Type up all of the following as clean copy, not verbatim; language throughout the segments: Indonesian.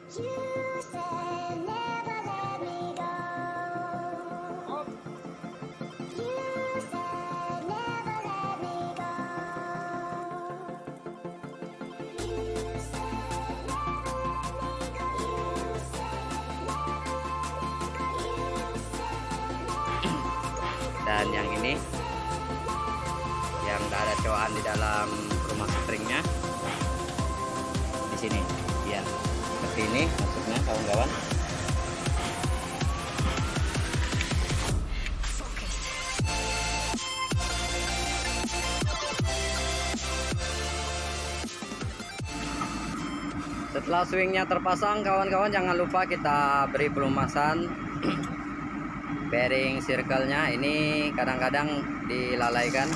Dan yang ini yang nggak ada coan di dalam rumah springnya di sini ya, seperti ini maksudnya kawan-kawan. Setelah swingnya terpasang kawan-kawan, jangan lupa kita beri pelumasan bearing circle-nya. Ini kadang-kadang dilalaikan,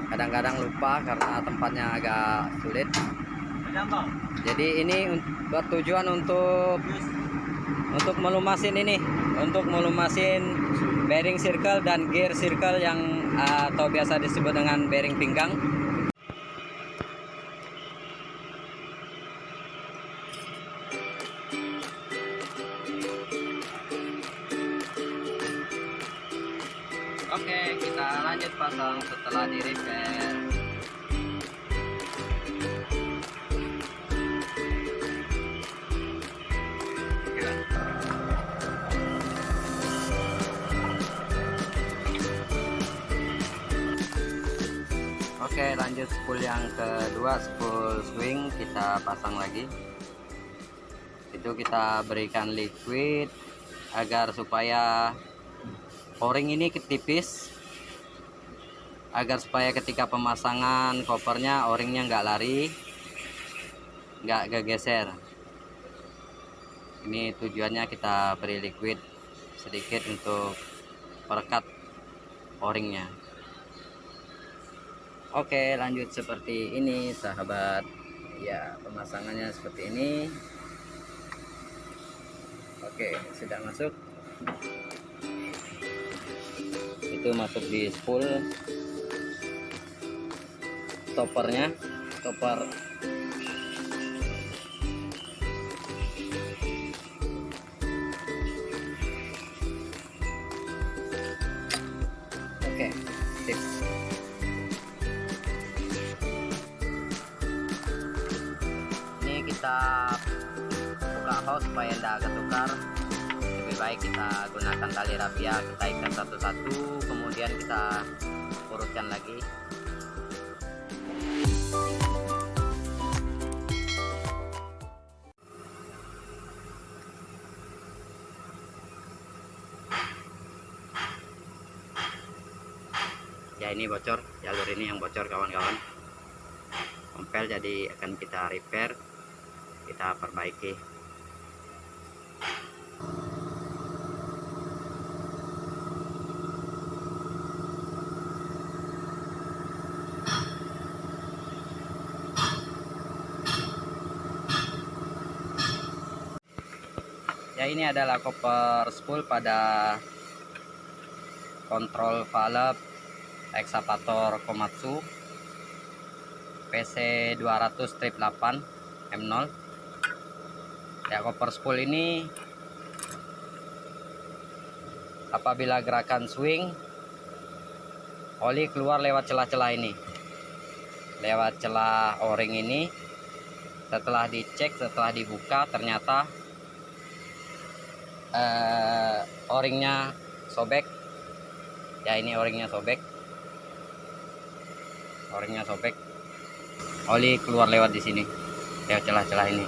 kadang-kadang lupa karena tempatnya agak sulit. Jadi ini bertujuan untuk melumasin ini, untuk melumasin bearing circle dan gear circle yang atau biasa disebut dengan bearing pinggang. Oke, kita lanjut pasang setelah di repair. Oke, lanjut spool yang kedua, spool swing kita pasang lagi. Itu kita berikan liquid agar supaya o-ring ini tipis, agar supaya ketika pemasangan kopernya o-ringnya nggak lari, nggak kegeser. Ini tujuannya kita beri liquid sedikit untuk perekat o-ringnya. Oke, lanjut seperti ini sahabat ya, pemasangannya seperti ini. Oke, sudah masuk. Itu masuk di spool stoppernya, stopper oke, sip. Ini kita buka hose supaya tidak ketukar. Lebih baik kita gunakan tali rapia, kita ikat satu-satu, kemudian kita urutkan lagi. Ya, ini bocor, jalur ini yang bocor kawan-kawan, kompel, jadi akan kita repair, kita perbaiki. Ya, ini adalah koper spool pada kontrol valve eksavator Komatsu PC200-8 M0. Ya, koper spool ini apabila gerakan swing, oli keluar lewat celah-celah ini, lewat celah o-ring ini. Setelah dicek, setelah dibuka, ternyata o-ringnya sobek. Ya, ini o-ringnya sobek, o-ringnya sobek, oli keluar lewat di sini, lewat celah-celah ini.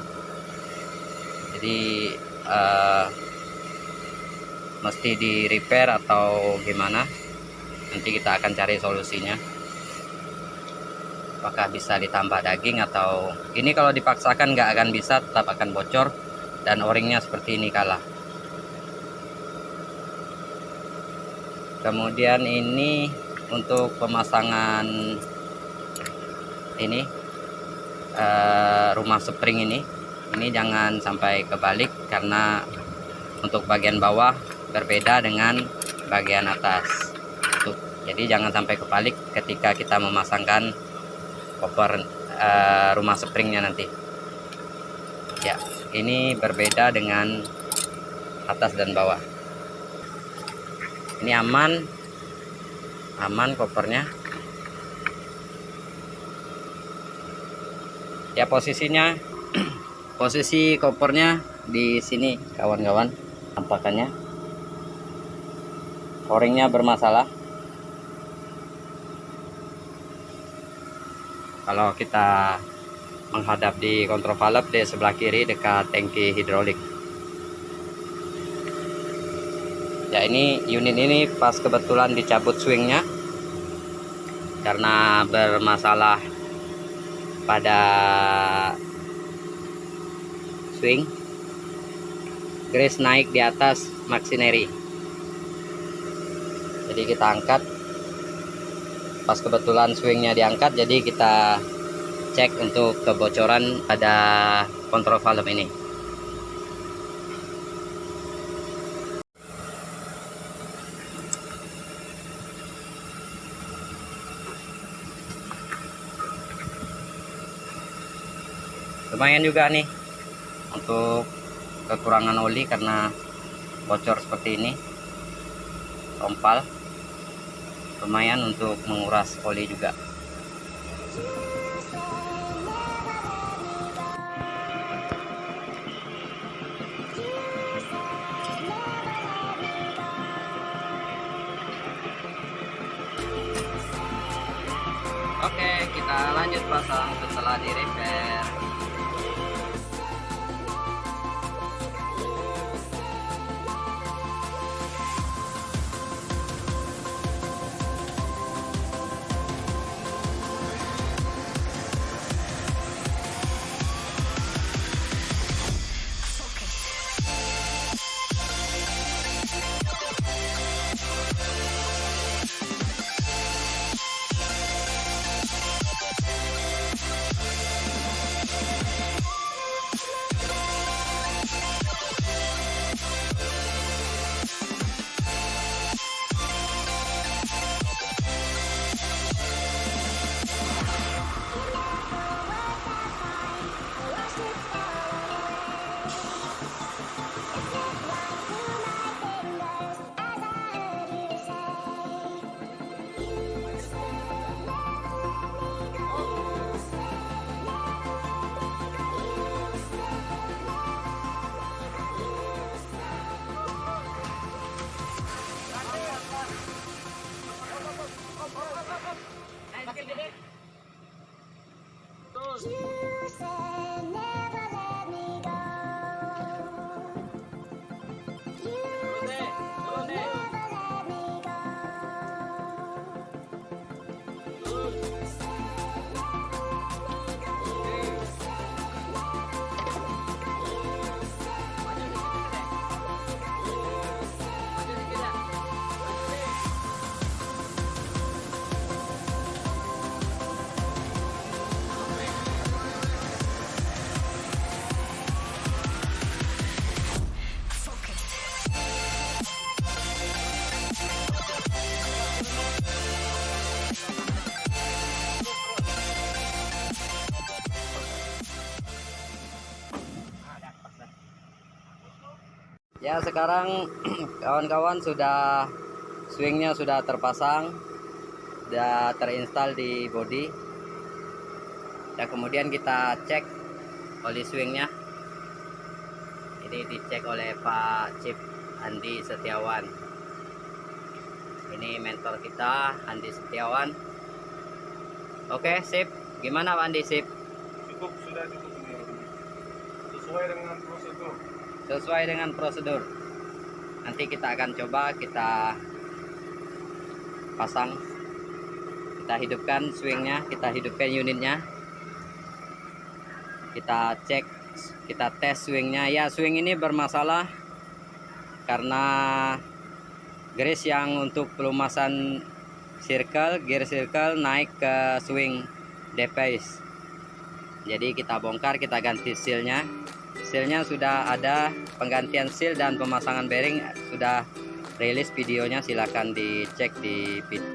Jadi mesti di repair atau gimana, nanti kita akan cari solusinya. Apakah bisa ditambah daging atau ini, kalau dipaksakan nggak akan bisa, tetap akan bocor dan o-ringnya seperti ini kalah. Kemudian ini untuk pemasangan ini rumah spring ini jangan sampai kebalik, karena untuk bagian bawah berbeda dengan bagian atas. Jadi jangan sampai kebalik ketika kita memasangkan koper rumah springnya nanti. Ya, ini berbeda dengan atas dan bawah. Ini aman kopernya. Ya, posisinya posisi kopernya di sini kawan-kawan, tampakannya o-ringnya bermasalah. Kalau kita menghadap di kontrol valve di sebelah kiri dekat tangki hidrolik. Ya, ini unit ini pas kebetulan dicabut swingnya karena bermasalah pada swing. Grease naik di atas machinery. Jadi kita angkat. Pas kebetulan swingnya diangkat, jadi kita cek untuk kebocoran pada kontrol valve ini. Lumayan juga nih untuk kekurangan oli karena bocor seperti ini, rompal. Lumayan untuk menguras oli juga. Oke, kita lanjut pasang setelah di repair. Ya, sekarang kawan-kawan sudah swingnya sudah terpasang, sudah terinstall di bodi. Ya, kemudian kita cek oli swingnya. Ini dicek oleh Pak Cip Andi Setiawan. Ini mentor kita, Andi Setiawan. Oke, sip. Gimana Pak Andi, sip? Sudah cukup ini. Sesuai dengan prosedur. Sesuai dengan prosedur. Nanti kita akan coba kita pasang, kita hidupkan swingnya, kita hidupkan unitnya, kita cek, kita tes swingnya. Ya, swing ini bermasalah karena grease yang untuk pelumasan circle, gear circle naik ke swing device. Jadi kita bongkar, kita ganti sealnya. Sealnya sudah ada, penggantian seal dan pemasangan bearing sudah rilis videonya, silahkan dicek di video.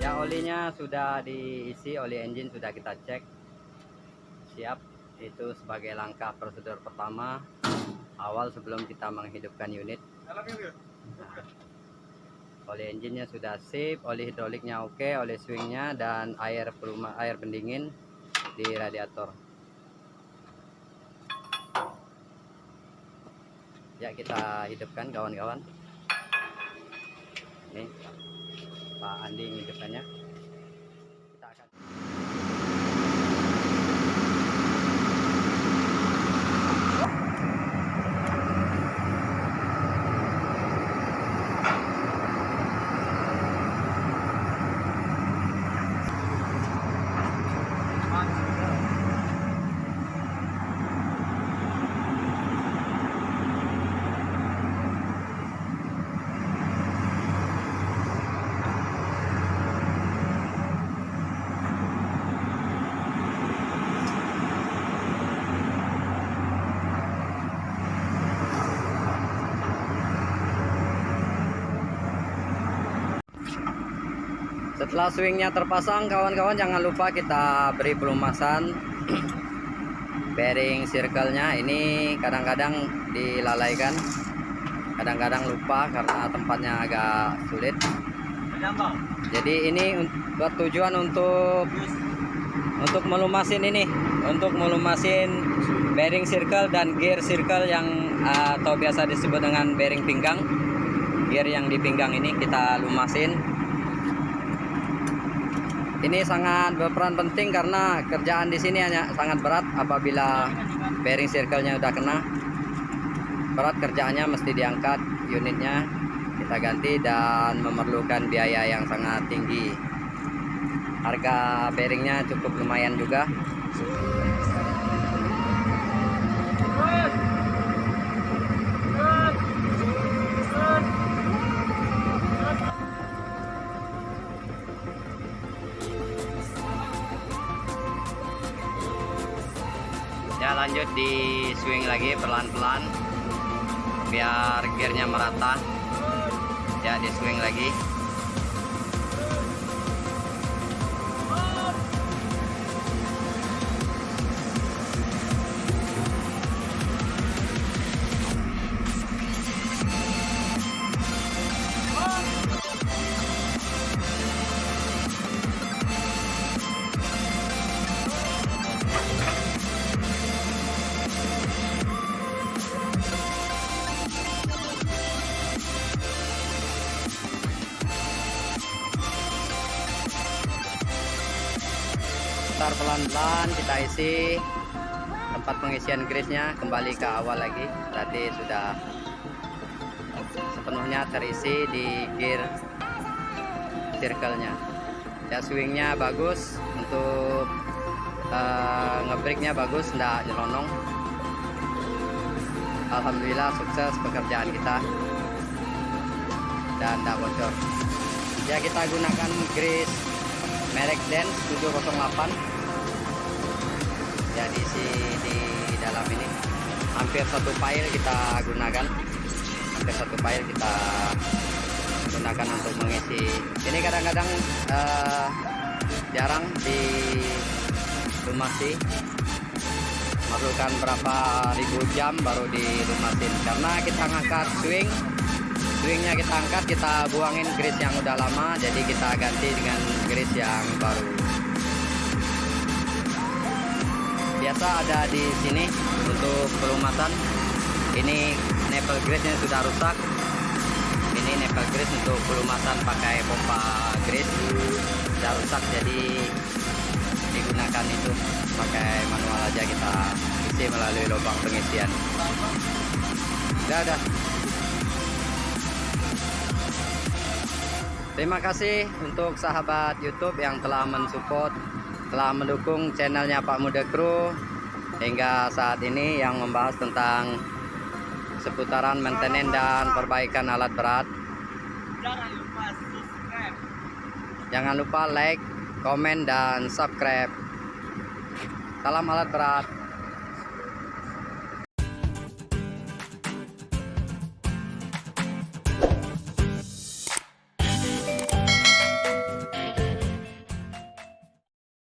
Ya, olinya sudah diisi, oli engine sudah kita cek siap. Itu sebagai langkah prosedur pertama awal sebelum kita menghidupkan unit. Nah, oli engine-nya sudah sip, oli hidroliknya oke, oli swingnya, dan air pendingin di radiator. Ya, kita hidupkan kawan-kawan. Ini Pak Andi menghidupkannya. Kita akan setelah swingnya terpasang, kawan-kawan, jangan lupa kita beri pelumasan bearing circle-nya. Ini kadang-kadang dilalaikan, kadang-kadang lupa karena tempatnya agak sulit. Jadi ini bertujuan untuk melumasin ini, untuk melumasin bearing circle dan gear circle yang atau biasa disebut dengan bearing pinggang. Gear yang di pinggang ini kita lumasin. Ini sangat berperan penting karena kerjaan di sini hanya sangat berat. Apabila bearing circle-nya udah kena, berat kerjaannya, mesti diangkat unitnya, kita ganti, dan memerlukan biaya yang sangat tinggi. Harga bearingnya cukup lumayan juga. Ya, lanjut di swing lagi pelan-pelan biar gearnya merata. Ya, di swing lagi. Pelan-pelan kita isi tempat pengisian grease-nya kembali ke awal lagi. Berarti sudah sepenuhnya terisi di gear circle-nya. Ya, swingnya bagus, untuk ngebrake-nya bagus, nggak nyelonong. Alhamdulillah sukses pekerjaan kita dan nggak bocor. Ya, kita gunakan grease merek Dance 708. Ya, diisi di dalam ini hampir satu pile kita gunakan, untuk mengisi. Ini kadang-kadang jarang dilumasi, memerlukan berapa ribu jam baru dilumasin karena kita ngangkat swingnya, kita angkat, kita buangin grease yang udah lama, jadi kita ganti dengan grease yang baru. Biasa ada di sini untuk pelumasan. Ini nipple grease-nya sudah rusak. Ini nipple grease untuk pelumasan pakai pompa grease sudah rusak, jadi digunakan itu pakai manual aja, kita isi melalui lubang pengisian. Udah. Terima kasih untuk sahabat YouTube yang telah mensupport, telah mendukung channelnya Pak Muda Crew hingga saat ini, yang membahas tentang seputaran maintenance dan perbaikan alat berat. Jangan lupa like, komen, dan subscribe. Salam alat berat.